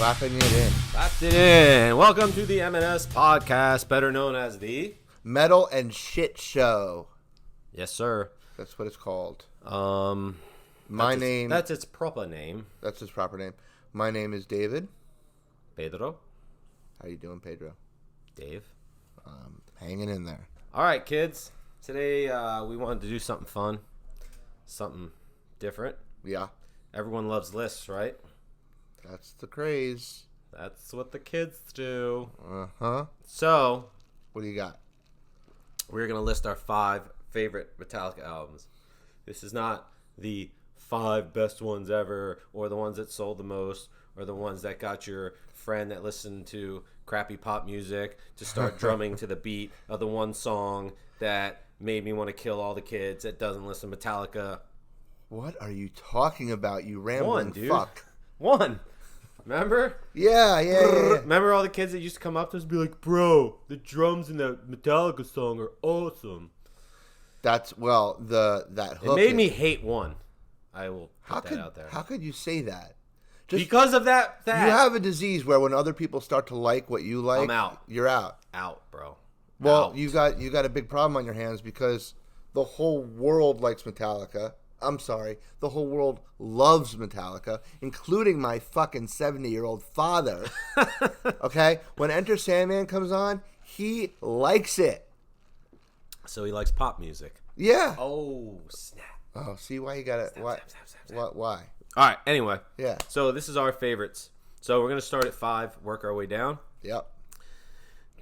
Slapping it in. Slapped it in. Welcome to the MnS podcast, better known as the Metal and Shit Show. Yes, sir. That's what it's called. That's its proper name. That's his proper name. My name is David. Pedro. How you doing, Pedro? Dave. Hanging in there. All right, kids. Today we wanted to do something fun, something different. Yeah. Everyone loves lists, right? That's the craze. That's what the kids do. Uh-huh. So, what do you got? we're going to list our 5 favorite Metallica albums. This is not the 5 best ones ever, or the ones that sold the most, or the ones that got your friend that listened to crappy pop music to start drumming to the beat of the one song that made me want to kill all the kids that doesn't listen to Metallica. What are you talking about, you rambling fuck? One. Remember? Yeah. Remember all the kids that used to come up to us and be like, bro, the drums in that Metallica song are awesome. That hook. It made me hate one. I will put that out there. How could you say that? Because of that. You have a disease where when other people start to like what you like, I'm out. You're out. Out, bro. Well, out. you got a big problem on your hands because the whole world likes Metallica. I'm sorry, the whole world loves Metallica, including my fucking 70-year-old father. Okay? When Enter Sandman comes on, he likes it. So he likes pop music. Yeah. Oh, snap. Oh, see why you got it? Why? Snap. Why? All right, anyway. Yeah. So this is our favorites. So we're going to start at 5, work our way down. Yep.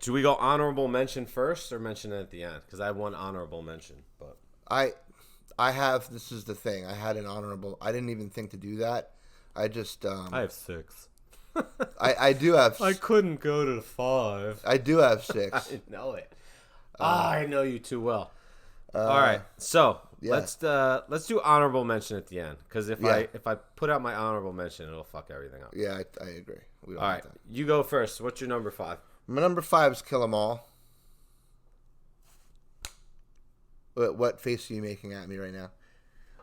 Should we go honorable mention first or mention it at the end? Because I have one honorable mention. But this is the thing. I had an honorable. I didn't even think to do that. I just. I have 6. I do have. I couldn't go to 5. I do have 6. I know it. I know you too well. All right, so yeah. let's do honorable mention at the end. Because if I put out my honorable mention, it'll fuck everything up. Yeah, I agree. We don't All right, you go first. What's your number 5? My number 5 is Kill 'Em All. What face are you making at me right now?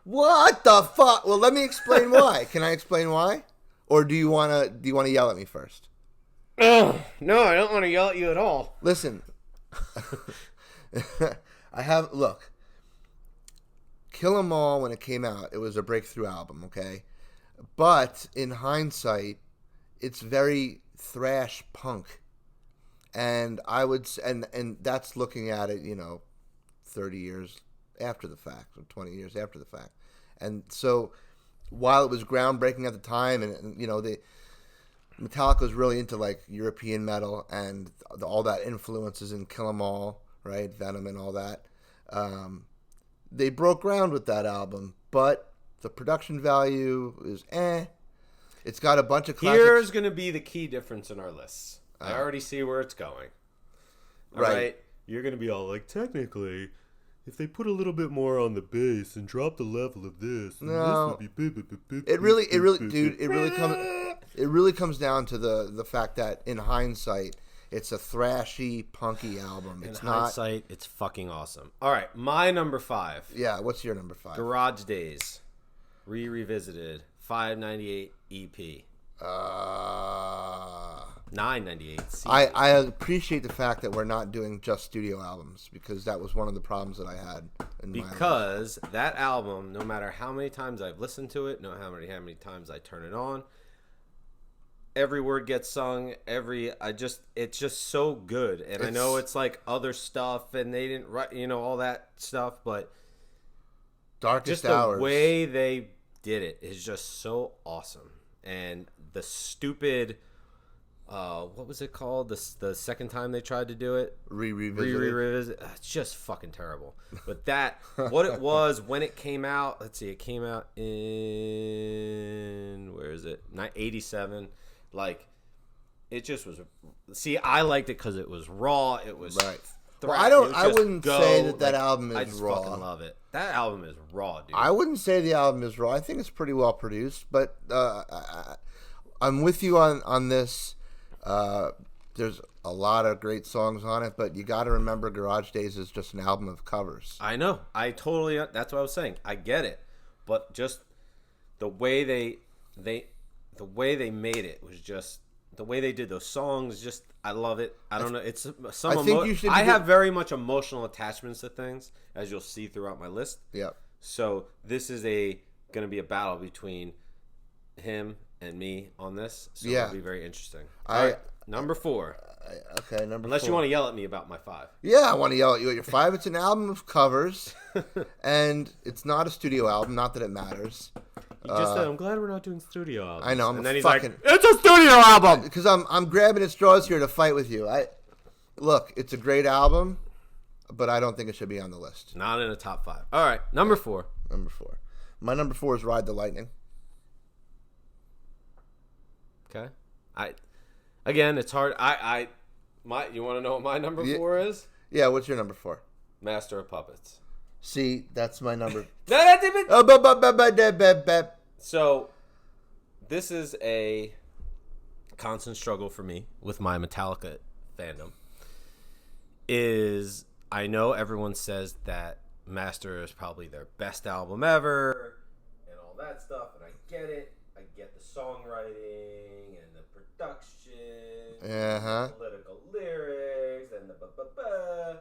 What the fuck? Well, let me explain why. Can I explain why? Or do you wanna yell at me first? Oh, no, I don't want to yell at you at all. Listen. Look. Kill 'Em All, when it came out, it was a breakthrough album, okay? But in hindsight, it's very thrash punk. And and that's looking at it, 30 years after the fact, or 20 years after the fact. And so while it was groundbreaking at the time, and the Metallica was really into like European metal and all that influences in Kill 'Em All, right? Venom and all that. They broke ground with that album, but the production value is It's got a bunch of classics. Here's going to be the key difference in our lists. I already see where it's going. All right. You're going to be all like, technically, if they put a little bit more on the bass and drop the level of this, no, this would be it really comes down to the fact that in hindsight, it's a thrashy, punky album. In hindsight, it's fucking awesome. All right, my number 5. Yeah, what's your number 5? Garage Days, revisited, 598 EP. 998 CD. I appreciate the fact that we're not doing just studio albums, because that was one of the problems that I had in my life. Because that album, no matter how many times I've listened to it, no matter how many times I turn it on, every word gets sung. It's just so good. And I know it's like other stuff, and they didn't write, all that stuff, but Darkest just Hours. The way they did it is just so awesome. And the stupid, what was it called? The second time they tried to do it, revisit. It's just fucking terrible. But what it was when it came out. Let's see, it came out in 87. Like, it just was. See, I liked it because it was raw. It was right. I wouldn't say that album is raw. I just fucking love it. That album is raw, dude. I wouldn't say the album is raw. I think it's pretty well produced, but I'm with you on this. There's a lot of great songs on it, but you got to remember Garage Days is just an album of covers. I know. That's what I was saying. I get it, but just the way they made it was just the way they did those songs, just I love it. I don't know. It's some. I think you should. I have very much emotional attachments to things, as you'll see throughout my list. Yeah. So this is going to be a battle between him and me on this. So it'll be very interesting. All right, number 4. Okay, number Unless 4. you want to yell at me about my 5. Yeah, I want to yell at you at your 5. It's an album of covers, and it's not a studio album. Not that it matters. He just said, "I'm glad we're not doing studio albums." I know. And then he's like, fucking, "It's a studio album." Because I'm grabbing at straws here to fight with you. Look, it's a great album, but I don't think it should be on the list. Not in the top 5. All right, number 4. Number 4. My number 4 is "Ride the Lightning." Okay. Again, it's hard. You want to know what my number 4 is? Yeah. What's your number 4? Master of Puppets. See, that's my number. So, this is a constant struggle for me with my Metallica fandom. I know everyone says that Master is probably their best album ever and all that stuff, and I get it. I get the songwriting and the production, and the political lyrics, and the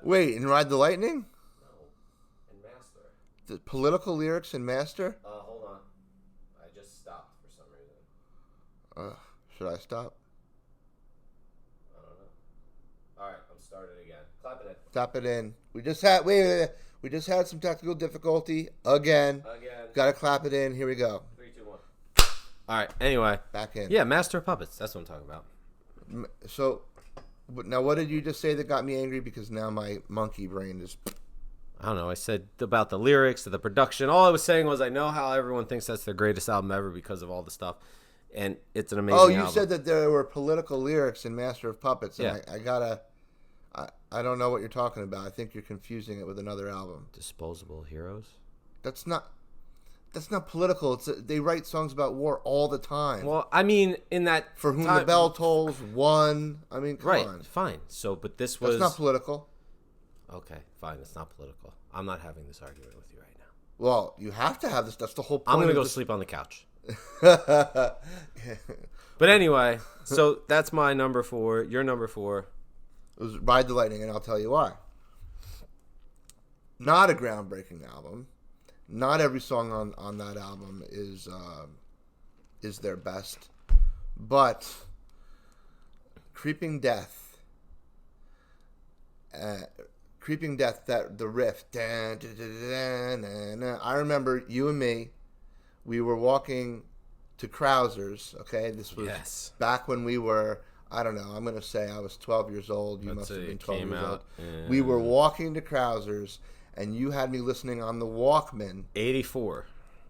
Wait, in "Ride the Lightning"? The political lyrics in Master? Hold on. I just stopped for some reason. Should I stop? I don't know. All right, I'm starting again. Clap it in. Clap it in. We just had we just had some technical difficulty again. Got to clap it in. Here we go. 3, 2, 1. All right. Anyway, back in. Yeah, Master of Puppets. That's what I'm talking about. So, now what did you just say that got me angry? Because now my monkey brain is. I don't know. I said about the lyrics, the production. All I was saying was I know how everyone thinks that's their greatest album ever because of all the stuff, and it's an amazing. album. Said that there were political lyrics in Master of Puppets, and yeah. I don't know what you're talking about. I think you're confusing it with another album. Disposable Heroes. That's not political. They write songs about war all the time. Well, I mean, in that For Whom the Bell Tolls, One. I mean, come on. Right, fine. So, but this was. That's not political. Okay, fine. It's not political. I'm not having this argument with you right now. Well, you have to have this. That's the whole point. I'm going to go sleep on the couch. But anyway, so that's my number 4. Your number 4. It was "Ride the Lightning," and I'll tell you why. Not a groundbreaking album. Not every song on that album is their best. But Creeping Death, that the riff. I remember you and me, we were walking to Krauser's, okay? This was back when we were, I don't know, I'm going to say I was 12 years old. You must have been 12 years old. Yeah. We were walking to Krauser's, and you had me listening on the Walkman. 84.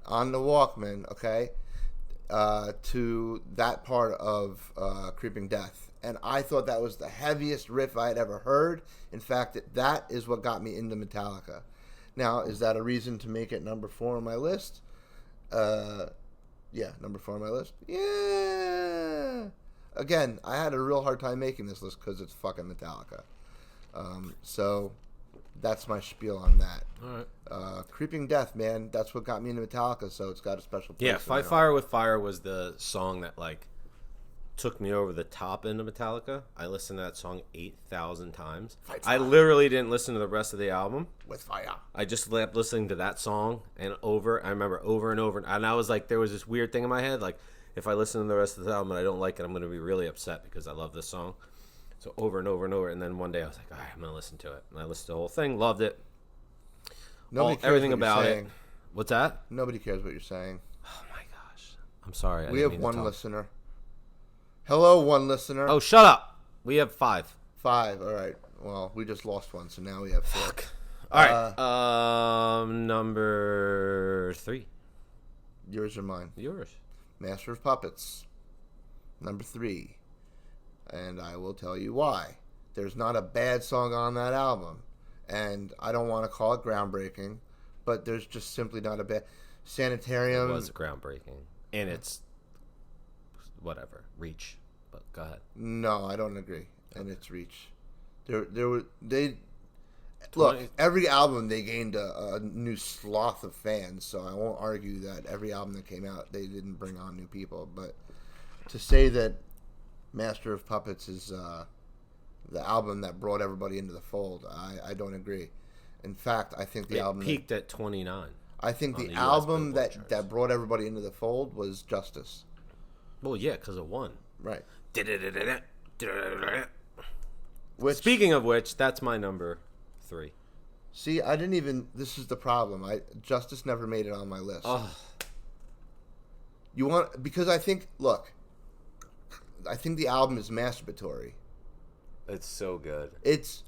On the Walkman, okay, to that part of Creeping Death. And I thought that was the heaviest riff I had ever heard. In fact, that is what got me into Metallica. Now, is that a reason to make it number 4 on my list? Yeah, number 4 on my list. Yeah. Again, I had a real hard time making this list because it's fucking Metallica. So that's my spiel on that. All right. Creeping Death, man, that's what got me into Metallica, so it's got a special place. Yeah, Fight Fire with Fire was the song that, like, took me over the top into Metallica. I listened to that song 8,000 times. I literally didn't listen to the rest of the album. With Fire. I just kept listening to that song I remember over and over. And I was like, there was this weird thing in my head. Like, if I listen to the rest of the album and I don't like it, I'm going to be really upset because I love this song. So over and over and over. And then one day I was like, all right, I'm going to listen to it. And I listened to the whole thing. Loved it. Everything about it. What's that? Nobody cares what you're saying. Oh, my gosh. I'm sorry. We have one listener. Hello, one listener. Oh, shut up. We have 5. 5. All right. Well, we just lost one, so now we have 4. Fuck. All right. Number 3. Yours or mine? Yours. Master of Puppets. Number 3. And I will tell you why. There's not a bad song on that album. And I don't want to call it groundbreaking, but there's just simply not a bad... Sanitarium... It was groundbreaking. And it's... whatever. Reach. But go ahead. No, I don't agree. And it's Reach. Look, every album they gained a new sloth of fans, so I won't argue that every album that came out they didn't bring on new people. But to say that Master of Puppets is the album that brought everybody into the fold. I don't agree. In fact, I think the album peaked at 29. I think on the the US album Billboard charts. that brought everybody into the fold was Justice. Well, yeah, because it won. Right. Speaking of which, that's my number 3. See, I didn't even. This is the problem. Justice never made it on my list. Oh, You want because I think. Look, I think the album is masturbatory. it's so good. It's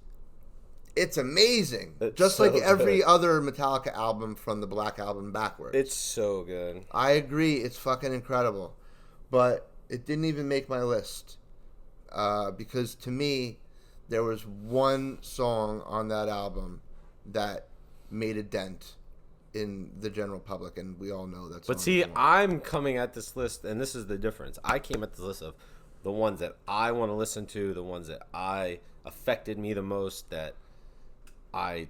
amazing. It's Just so like every good. other Metallica album from the Black Album backwards. It's so good. I agree. It's fucking incredible, but it didn't even make my list because to me, there was one song on that album that made a dent in the general public, and we all know that song. But see, I'm coming at this list, and this is the difference. I came at this list of the ones that I want to listen to, the ones that affected me the most, that I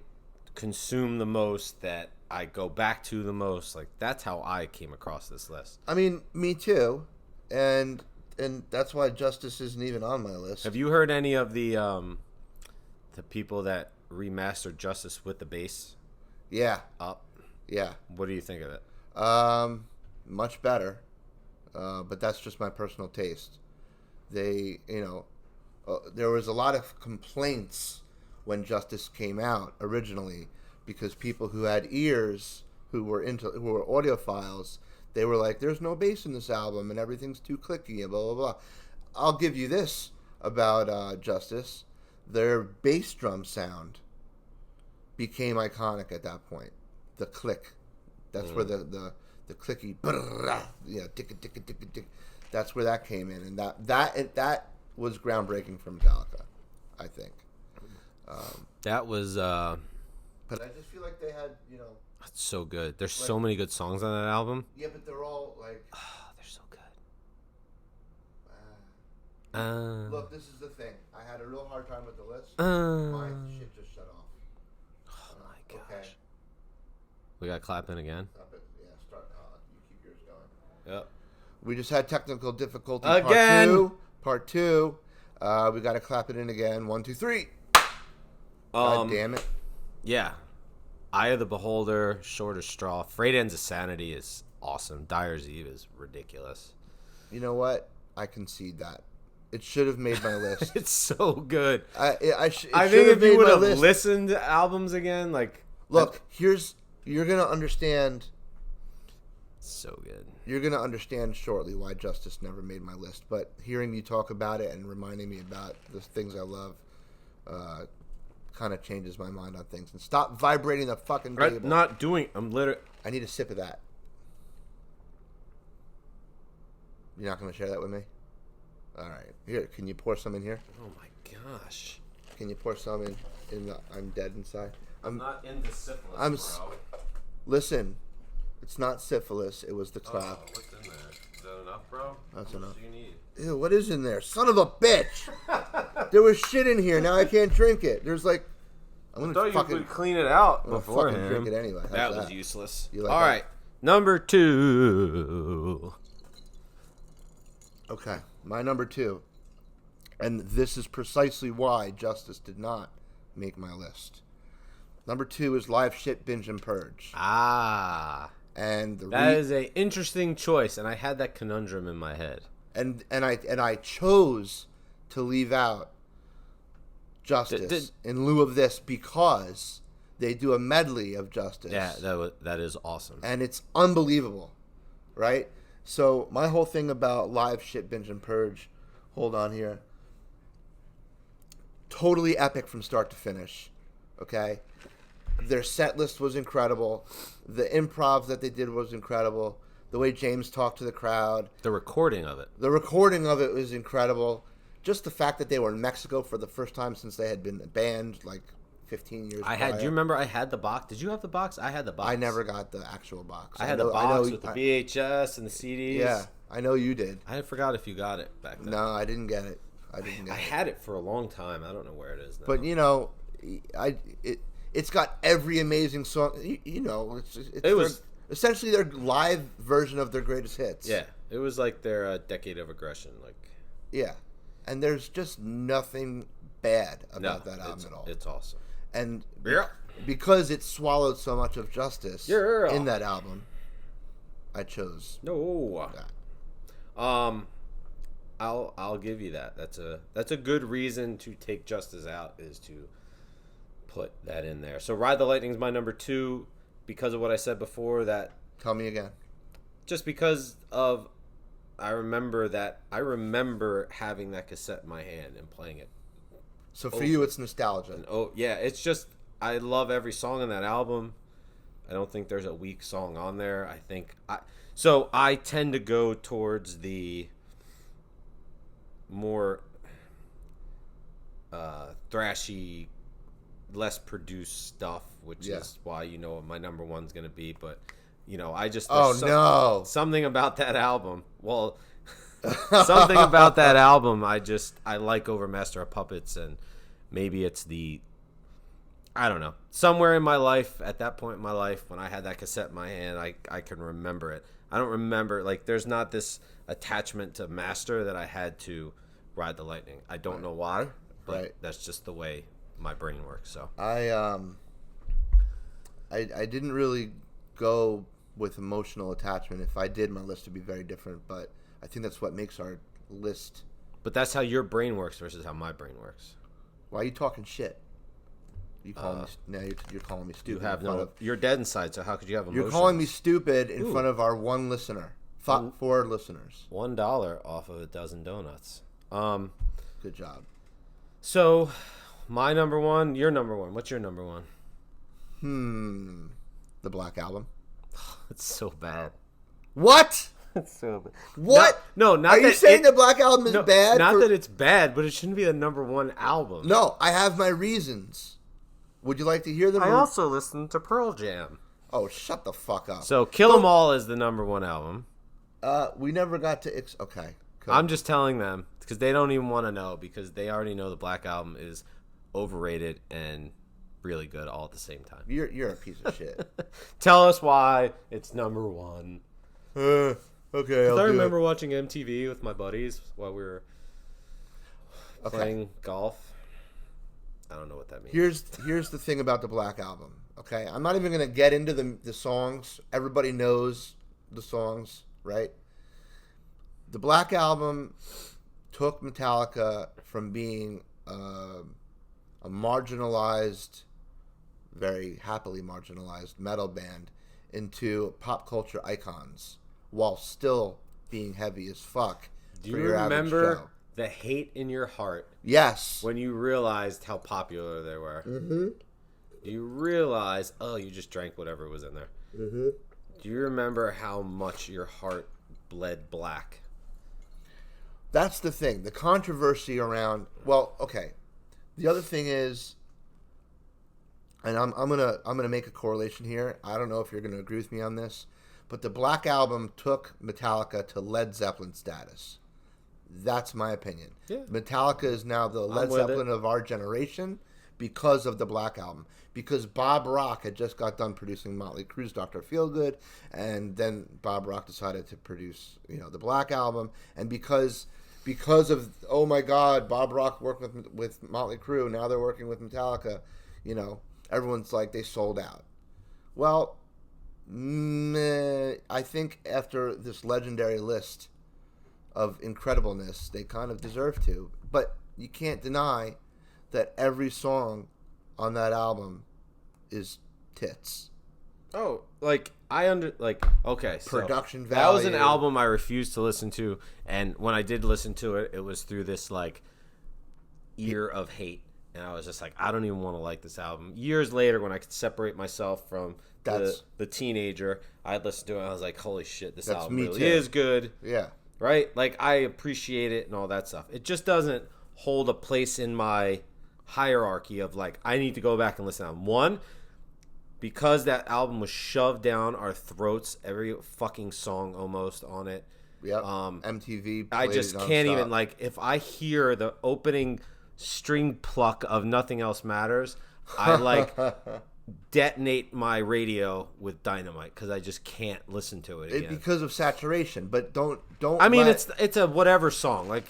consume the most, that I go back to the most. Like, that's how I came across this list. I mean, me too, and that's why Justice isn't even on my list. Have you heard any of the people that remastered Justice with the bass Yeah, up? yeah. What do you think of it? Much better, but that's just my personal taste. There was a lot of complaints when Justice came out originally because people who had ears, who were audiophiles, they were like, "There's no bass in this album, and everything's too clicky," and blah blah blah. I'll give you this about Justice: their bass drum sound became iconic at that point. The click, that's where the clicky, tick tick tick tick. That's where that came in, and that was groundbreaking for Metallica, I think. That was But I just feel like they had, that's so good. There's so many good songs on that album. yeah, but they're all like. They're so good. Look, this is the thing. I had a real hard time with the list. My shit just shut off. Oh my gosh. Okay. We got clapping again. Stop it. Yeah, start. You keep yours going. Yep. We just had technical difficulty. Again. Part two. We got to clap it in again. 1, 2, 3. God damn it. Yeah. Eye of the Beholder, Shorter Straw, Frayed Ends of Sanity is awesome. Dyer's Eve is ridiculous. You know what? I concede that. It should have made my list. It's so good. I think if you would have listened to albums again, like... Look, you're going to understand... So good. You're going to understand shortly why Justice never made my list. But hearing you talk about it and reminding me about the things I love kind of changes my mind on things. And stop vibrating the fucking table. I'm not doing... I'm literally... I need a sip of that. You're not going to share that with me? All right. Here, can you pour some in here? Oh my gosh. Can you pour some in the I'm dead inside? I'm not into syphilis, bro. Listen, it's not syphilis. It was the clap. Oh, what's in there? Is that enough, bro? That's How much enough. do you need? Ew, what is in there? Son of a bitch! There was shit in here. Now I can't drink it. There's like... I'm I thought you would clean it out I'm gonna beforehand. fucking drink it anyway. How's That was useless. You like All that? right. Number 2. Okay, my number 2. And this is precisely why Justice did not make my list. Number 2 is Live Shit, Binge, and Purge. Ah. And That is an interesting choice, and I had that conundrum in my head. And I chose to leave out Justice in lieu of this because they do a medley of Justice. Yeah, that is awesome. And it's unbelievable, right? So my whole thing about Live Shit, Binge, and Purge, hold on here, totally epic from start to finish, okay? Their set list was incredible. The improv that they did was incredible. The way James talked to the crowd. The recording of it. The recording of it was incredible. Just the fact that they were in Mexico for the first time since they had been banned like 15 years prior. Do you remember I had the box? Did you have the box? I had the box. I never got the actual box. I had the box with the VHS and the CDs. Yeah, I know you did. I forgot if you got it back then. No, I didn't get it. I had it for a long time. I don't know where it is now. But it's got every amazing song. It was essentially their live version of their greatest hits. Yeah, it was like their decade of aggression. Like, yeah, and there's just nothing bad about that album at all. It's awesome. And Yeah. because it swallowed so much of Justice Yeah. in that album, I chose that. I'll give you that. That's a good reason to take Justice out, is to put that in there. So Ride the Lightning is my number 2 because of what I said before. That Tell me again. just because of I remember having that cassette in my hand and playing it. So for you, it's nostalgia. And yeah, it's just I love every song on that album. I don't think there's a weak song on there. I tend to go towards the more thrashy, less produced stuff, which is why what my number 1's gonna be. But I just something about that album. Well, something about that album I like over Master of Puppets, and maybe it's I don't know. Somewhere in my life, at that point in my life, when I had that cassette in my hand, I can remember it. I don't remember, there's not this attachment to Master that I had to Ride the Lightning. I don't know why, but that's just the way my brain works. So I didn't really go with emotional attachment. If I did, my list would be very different, but I think that's what makes our list. But that's how your brain works versus how my brain works. Why are you talking shit? You calling me, you're calling me stupid. You have you're dead inside, so how could you have emotions? You're calling me stupid in front of our one listener. 4 listeners. $1 off of a dozen donuts. Good job. So, my number 1, your number 1. What's your number 1? The Black Album. It's so bad. What? It's so bad. What? No, not Are that you saying the Black Album is bad? Not that it's bad, but it shouldn't be the number 1 album. No, I have my reasons. Would you like to hear them? I also listened to Pearl Jam. Oh, shut the fuck up. So, Kill 'Em All is the number 1 album. We never got to... Okay. Cool. I'm just telling them, because they don't even want to know, because they already know the Black Album is overrated and really good all at the same time. You're a piece of shit. Tell us why it's number 1. Okay, I remember watching MTV with my buddies while we were playing golf. I don't know what that means. Here's the thing about the Black Album. Okay, I'm not even gonna get into the songs. Everybody knows the songs, right? The Black Album took Metallica from being a marginalized, very happily marginalized metal band into pop culture icons, while still being heavy as fuck. Do you remember the hate in your heart? Yes. When you realized how popular they were. Mm-hmm. Do you realize, you just drank whatever was in there. Mm-hmm. Do you remember how much your heart bled black? That's the thing. The controversy around... Well, okay. The other thing is... And I'm gonna make a correlation here. I don't know if you're gonna agree with me on this, but the Black Album took Metallica to Led Zeppelin status. That's my opinion. Yeah. Metallica is now the Led Zeppelin of our generation because of the Black Album. Because Bob Rock had just got done producing Motley Crue's Dr. Feelgood, and then Bob Rock decided to produce, the Black Album, and because of, oh my God, Bob Rock worked with Motley Crue, now they're working with Metallica, everyone's like, they sold out. Well, I think after this legendary list of incredibleness, they kind of deserve to. But you can't deny that every song on that album is tits. Oh, okay. Production value. That was an album I refused to listen to, and when I did listen to it, it was through this, ear of hate. And I was just like, I don't even want to like this album. Years later, when I could separate myself from the teenager, I listened to it, and I was like, holy shit, this album really is good. Yeah. Right? I appreciate it and all that stuff. It just doesn't hold a place in my hierarchy of, I need to go back and listen to them. One, because that album was shoved down our throats, every fucking song almost on it. Yep. MTV. I just can't even, if I hear the opening string pluck of Nothing Else Matters, I detonate my radio with dynamite because I just can't listen to it again. Because of saturation, but don't. I mean, it's a whatever song.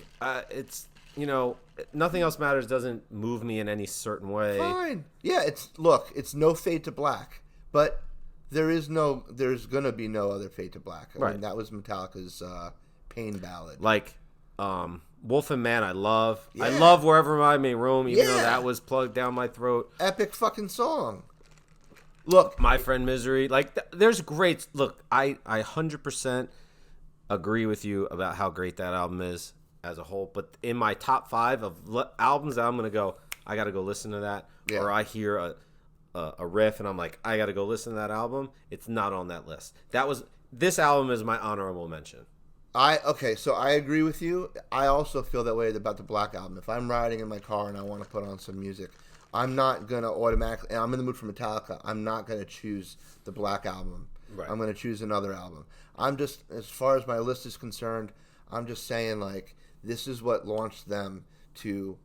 you know, Nothing Else Matters doesn't move me in any certain way. Fine. Yeah, it's no Fade to Black, but there's gonna be no other Fade to Black. I Right. mean, that was Metallica's pain ballad. Like, Wolf and Man, I love. Yeah. I love Wherever I May Roam, even though Yeah. that was plugged down my throat. Epic fucking song. Look, My Friend Misery, like, there's great. Look, I 100% agree with you about how great that album is as a whole. But in my top 5 of albums that I'm gonna go, I gotta go listen to that. Yeah. Or I hear a riff and I'm like, I gotta go listen to that album. It's not on that list. This album is my honorable mention. So I agree with you. I also feel that way about the Black Album. If I'm riding in my car and I want to put on some music, I'm not gonna automatically. And I'm in the mood for Metallica. I'm not gonna choose the Black Album. Right. I'm gonna choose another album. I'm just, as far as my list is concerned, I'm just saying, like, this is what launched them to.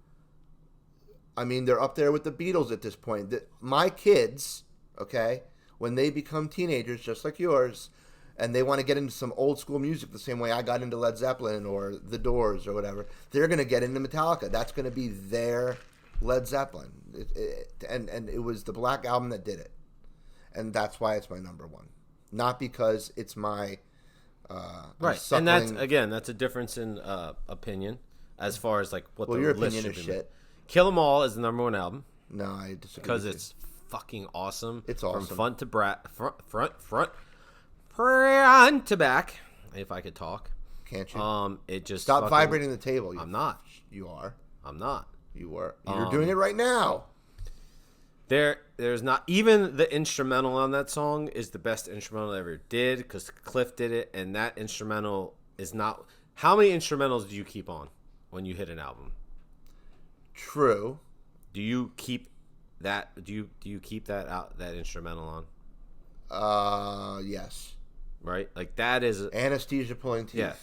I mean, they're up there with the Beatles at this point. My kids, okay, when they become teenagers, just like yours, and they want to get into some old school music the same way I got into Led Zeppelin or The Doors or whatever, they're going to get into Metallica. That's going to be their Led Zeppelin. And it was the Black Album that did it. And that's why it's my number one. Not because it's my... Right. And that's a difference in opinion as far as, like, what the your list opinion should is be. shit. Kill 'Em All is the number 1 album. No, I disagree. Because it's fucking awesome. It's awesome. From front to back, if I could talk. Can't you? It just Stop vibrating the table. I'm not. You are. I'm not. You were. You're doing it right now. There's not even the instrumental on that song is the best instrumental I ever did because Cliff did it, and that instrumental is not. How many instrumentals do you keep on when you hit an album? True. Do you keep that? Do you keep that instrumental on? Yes. Right, like that is anesthesia pulling teeth. Yeah,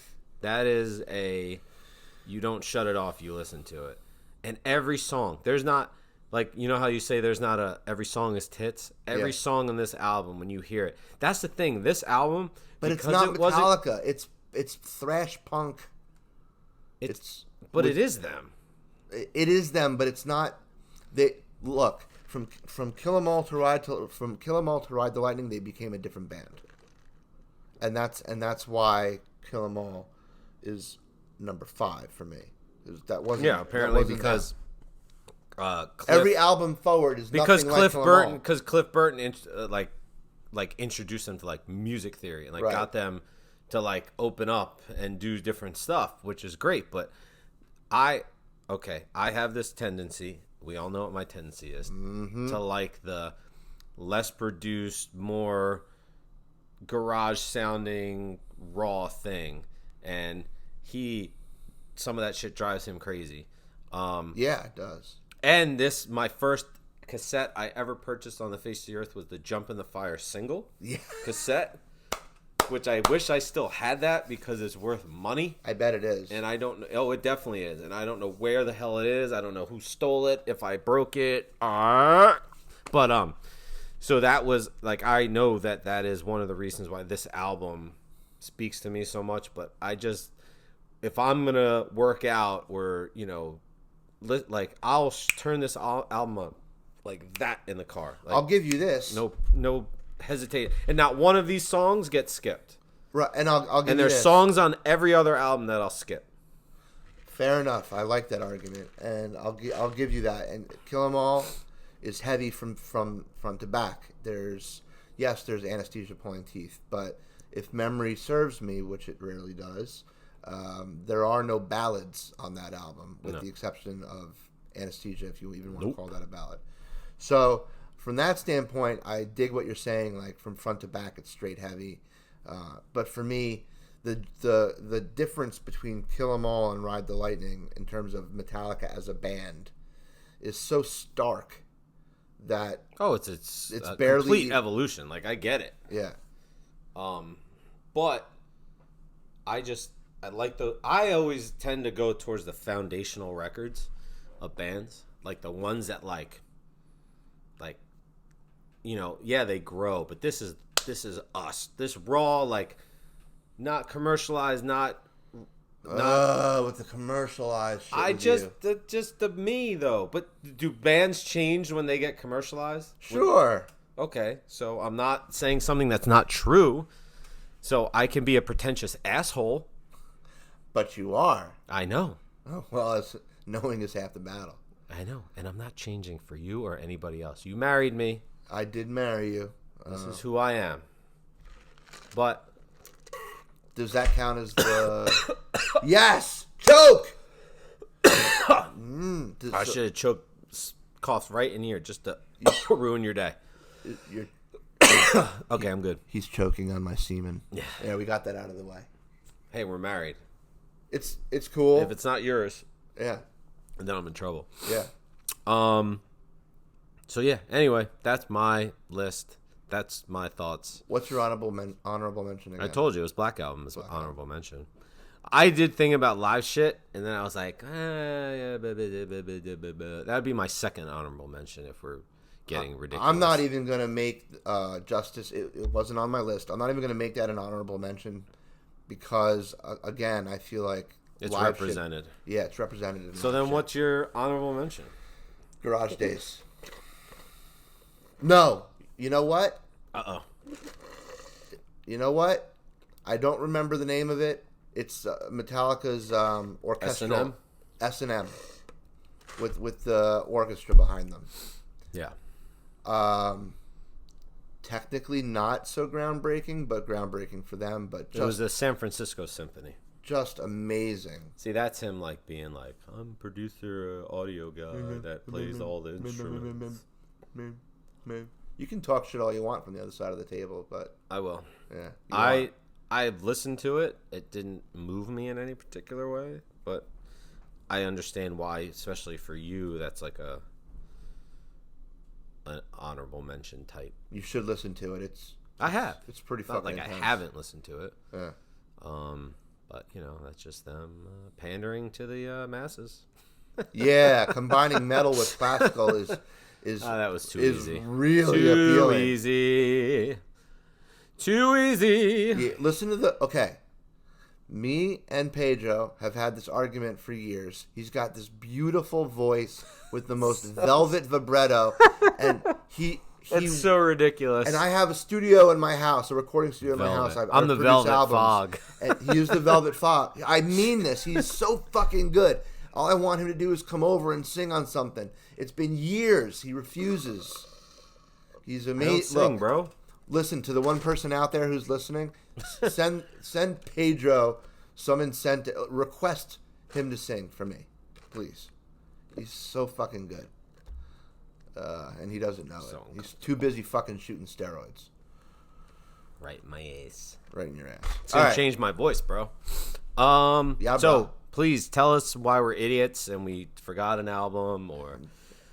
that is you don't shut it off. You listen to it, and every song. There's not. Like, you know how you say there's not every song is tits? Every song on this album, when you hear it. That's the thing. This album... But it's not Metallica. It's thrash punk. It is them. It is them, but it's not... Look, from Kill 'Em All to Ride the Lightning, they became a different band. And that's why Kill 'Em All is number 5 for me. That wasn't... Yeah, apparently because... every album forward is because nothing Cliff Burton like introduced them to like music theory and like got them to like open up and do different stuff, which is great. But I have this tendency. We all know what my tendency is to like the less produced, more garage sounding, raw thing, and some of that shit drives him crazy. Yeah, it does. And my first cassette I ever purchased on the face of the earth was the Jump in the Fire single cassette, which I wish I still had that because it's worth money. I bet it is. And I don't know. Oh, it definitely is. And I don't know where the hell it is. I don't know who stole it, if I broke it. But, so that was, like, I know that is one of the reasons why this album speaks to me so much. But if I'm going to work out or, like, I'll turn this album up like that in the car. Like, I'll give you this. No hesitate. And not one of these songs gets skipped. Right, and I'll give you this. And there's songs on every other album that I'll skip. Fair enough. I like that argument, and I'll give you that. And Kill 'Em All is heavy from front to back. There's anesthesia pulling teeth, but if memory serves me, which it rarely does. There are no ballads on that album, with the exception of Anesthesia, if you even want to call that a ballad. So, from that standpoint, I dig what you're saying. Like, from front to back, it's straight heavy. But for me, the difference between Kill 'Em All and Ride the Lightning in terms of Metallica as a band is so stark that it's barely complete evolution. Like, I get it. Yeah. But I always tend to go towards the foundational records of bands, like the ones that they grow, but this is us. This raw, like, not commercialized, not With the commercialized shit. Just the me though. But do bands change when they get commercialized? Sure. Okay, so I'm not saying something that's not true. So I can be a pretentious asshole. But you are. I know. Oh, well, knowing is half the battle. I know, and I'm not changing for you or anybody else. You married me. I did marry you. This is who I am. But does that count as the... Yes! Choke! I should have choked, coughed right in here just to ruin your day. Okay, I'm good. He's choking on my semen. Yeah. Yeah, we got that out of the way. Hey, we're married. It's cool. If it's not yours, yeah, then I'm in trouble. Yeah. So yeah. Anyway, that's my list. That's my thoughts. What's your honorable mention again? I told you it was Black Album is honorable mention. I did think about live shit, and then I was like, that would be my second honorable mention if we're getting ridiculous. I'm not even gonna make Justice. It wasn't on my list. I'm not even gonna make that an honorable mention because again, I feel like it's represented. Yeah, it's represented. So then, what's your honorable mention? Garage Days. No, you know what? You know what? I don't remember the name of it. It's Metallica's orchestral S&M with the orchestra behind them. Yeah. Technically not so groundbreaking, but groundbreaking for them. But it was the San Francisco Symphony. Just amazing. See, that's him like being like, I'm producer, audio guy that plays all the instruments. You can talk shit all you want from the other side of the table, but I will. Yeah. I've listened to it. It didn't move me in any particular way, but I understand why, especially for you, that's like an honorable mention type. You should listen to it. I have. It's pretty not fucking like intense. I haven't listened to it. Yeah. But you know, that's just them pandering to the masses. Yeah, combining metal with classical is that was too easy. Really appealing. Too easy. Yeah, listen to okay. Me and Pedro have had this argument for years. He's got this beautiful voice with the most velvet vibrato, and it's so ridiculous. And I have a studio in my house, a recording studio in my house. I'm the Velvet Fog. And he used the Velvet Fog. I mean this. He's so fucking good. All I want him to do is come over and sing on something. It's been years. He refuses. He's amazing. Sing, bro. Listen, to the one person out there who's listening, send Pedro some incentive. Request him to sing for me, please. He's so fucking good. And he doesn't know it. He's too busy fucking shooting steroids. Right in my ass. Right in your ass. It's going to change my voice, bro. Yeah, so, please tell us why we're idiots and we forgot an album, or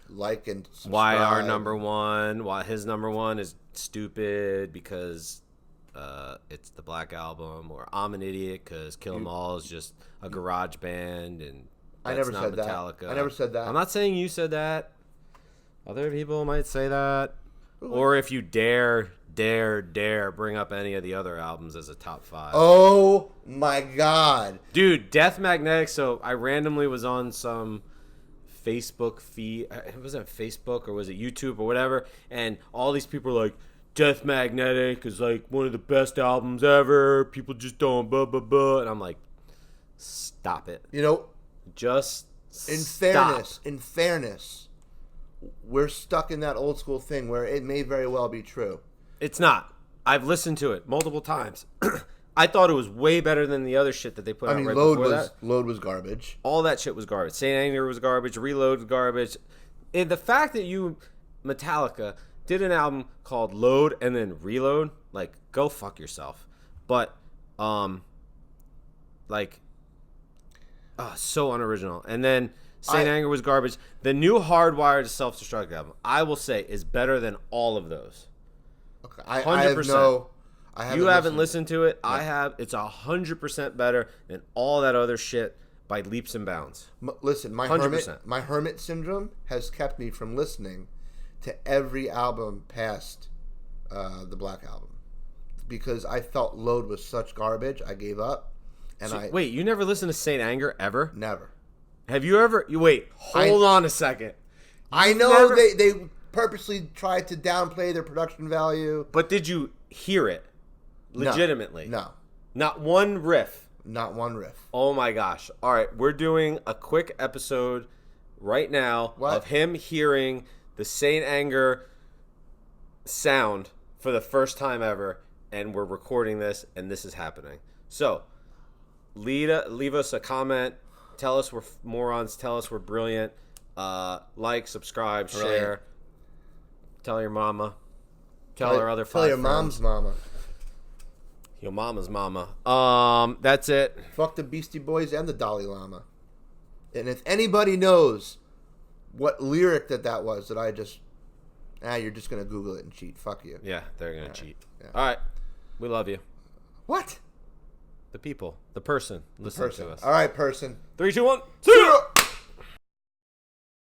like and subscribe. Why our number one, why his number one is stupid because it's the Black Album, or I'm an idiot because Kill 'Em All is just a garage band and I never said Metallica. That. I never said that. I'm not saying you said that. Other people might say that. Or if you dare bring up any of the other albums as a top 5. Oh my god. Dude, Death Magnetic, so I randomly was on some Facebook feed. Was it Facebook or was it YouTube or whatever? And all these people are like, Death Magnetic is like one of the best albums ever. People just don't blah blah blah. And I'm like, stop it. You know, just in fairness, we're stuck in that old school thing where it may very well be true. It's not. I've listened to it multiple times. I thought it was way better than the other shit that they put out right before that. Load was garbage. All that shit was garbage. Saint Anger was garbage. Reload was garbage. And the fact that you, Metallica, did an album called Load and then Reload, like, go fuck yourself. But, so unoriginal. And then Saint Anger was garbage. The new Hardwired to Self-Destruct album, I will say, is better than all of those. Okay, 100%. You haven't listened to it. Yeah. I have. It's 100% better than all that other shit by leaps and bounds. Listen, my 100%. my hermit syndrome has kept me from listening to every album past the Black Album because I felt Load was such garbage. I gave up, And So, wait, you never listened to Saint Anger ever? never. Have you ever? Wait, hold on a second. I know they purposely tried to downplay their production value. But did you hear it? Legitimately? No. Not one riff? Not one riff. Oh my gosh. All right, we're doing a quick episode right now of him hearing the Saint Anger sound for the first time ever, and we're recording this, and this is happening. So, leave us a comment. Tell us we're morons. Tell us we're brilliant. Like, subscribe, share. Tell your mama. Tell her other 5 Tell your friends. mom's mama. Your mama's mama. That's it. Fuck the Beastie Boys and the Dalai Lama. And if anybody knows what lyric that was, that I just... you're just going to Google it and cheat. Fuck you. Yeah, they're going to cheat. Yeah. All right. We love you. What? The people. The person listening to us. All right, person. 3, 2, 1. 0!